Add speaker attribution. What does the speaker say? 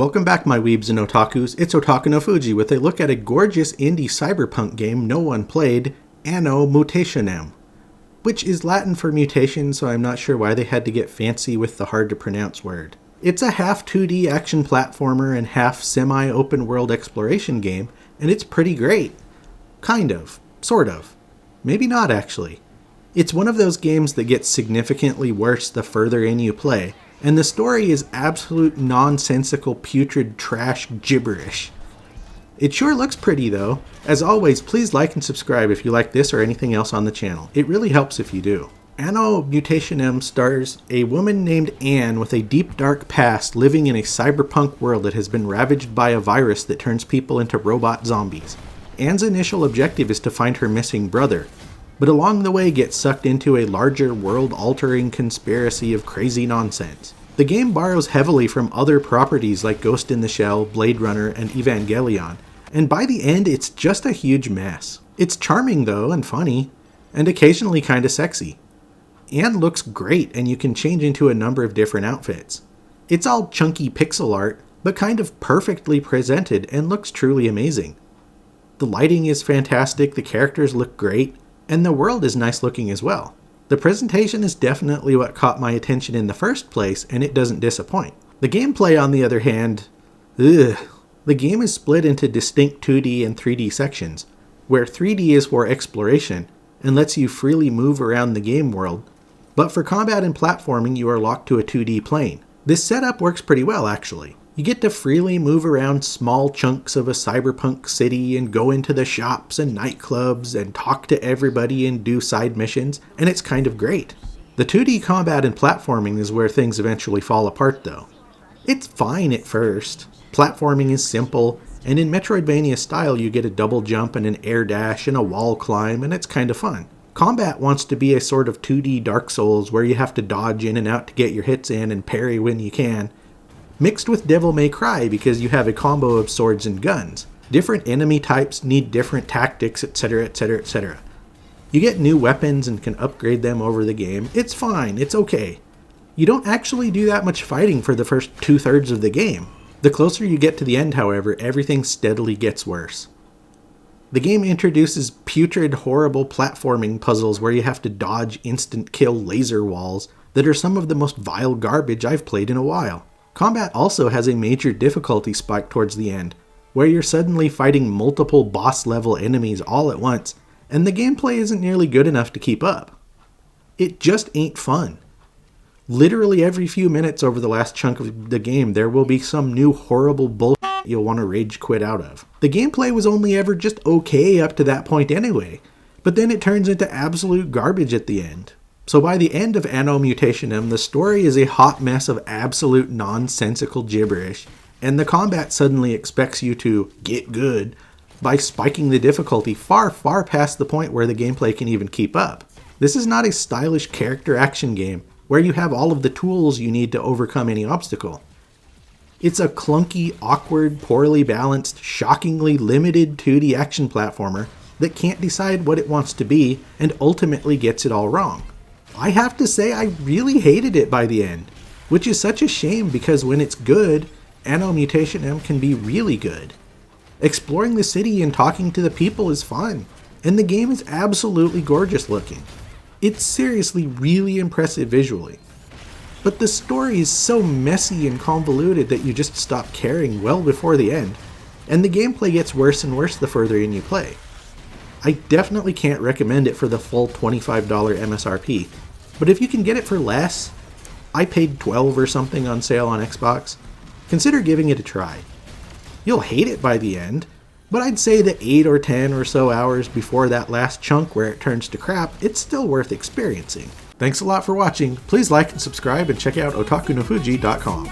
Speaker 1: Welcome back, my weebs and otakus. It's Otakunofuji with a look at a gorgeous indie cyberpunk game no one played, Anno Mutationem, which is Latin for mutation, so I'm not sure why they had to get fancy with the hard-to-pronounce word. It's a half 2D action platformer and half semi-open world exploration game, and it's pretty great. Kind of. Sort of. Maybe not, actually. It's one of those games that gets significantly worse the further in you play, and the story is absolute nonsensical putrid trash gibberish. It sure looks pretty though. As always, please like and subscribe if you like this or anything else on the channel. It really helps if you do. Anno Mutationem stars a woman named Anne with a deep dark past living in a cyberpunk world that has been ravaged by a virus that turns people into robot zombies. Anne's initial objective is to find her missing brother, but along the way gets sucked into a larger world-altering conspiracy of crazy nonsense. The game borrows heavily from other properties like Ghost in the Shell, Blade Runner, and Evangelion, and by the end it's just a huge mess. It's charming though, and funny, and occasionally kinda sexy. Anne looks great, and you can change into a number of different outfits. It's all chunky pixel art, but kind of perfectly presented and looks truly amazing. The lighting is fantastic, the characters look great, and the world is nice looking as well. The presentation is definitely what caught my attention in the first place, and it doesn't disappoint. The gameplay, on the other hand, The game is split into distinct 2D and 3D sections, where 3D is for exploration and lets you freely move around the game world, but for combat and platforming you are locked to a 2D plane. This setup works pretty well, actually. You get to freely move around small chunks of a cyberpunk city and go into the shops and nightclubs and talk to everybody and do side missions, and it's kind of great. The 2D combat and platforming is where things eventually fall apart though. It's fine at first. Platforming is simple, and in Metroidvania style you get a double jump and an air dash and a wall climb, and it's kind of fun. Combat wants to be a sort of 2D Dark Souls where you have to dodge in and out to get your hits in and parry when you can, mixed with Devil May Cry because you have a combo of swords and guns. Different enemy types need different tactics, etc, etc, etc. You get new weapons and can upgrade them over the game. It's fine, it's okay. You don't actually do that much fighting for the first 2/3 of the game. The closer you get to the end, however, everything steadily gets worse. The game introduces putrid, horrible platforming puzzles where you have to dodge instant kill laser walls that are some of the most vile garbage I've played in a while. Combat also has a major difficulty spike towards the end, where you're suddenly fighting multiple boss-level enemies all at once, and the gameplay isn't nearly good enough to keep up. It just ain't fun. Literally every few minutes over the last chunk of the game, there will be some new horrible bullshit you'll want to rage quit out of. The gameplay was only ever just okay up to that point anyway, but then it turns into absolute garbage at the end. So by the end of Anno Mutationem, the story is a hot mess of absolute nonsensical gibberish, and the combat suddenly expects you to get good by spiking the difficulty far, far past the point where the gameplay can even keep up. This is not a stylish character action game where you have all of the tools you need to overcome any obstacle. It's a clunky, awkward, poorly balanced, shockingly limited 2D action platformer that can't decide what it wants to be and ultimately gets it all wrong. I have to say I really hated it by the end, which is such a shame because when it's good, Anno Mutationem can be really good. Exploring the city and talking to the people is fun, and the game is absolutely gorgeous looking. It's seriously really impressive visually. But the story is so messy and convoluted that you just stop caring well before the end, and the gameplay gets worse and worse the further in you play. I definitely can't recommend it for the full $25 MSRP, but if you can get it for less, I paid $12 or something on sale on Xbox, consider giving it a try. You'll hate it by the end, but I'd say that 8 or 10 or so hours before that last chunk where it turns to crap, it's still worth experiencing. Thanks a lot for watching, please like and subscribe and check out otakunofuji.com.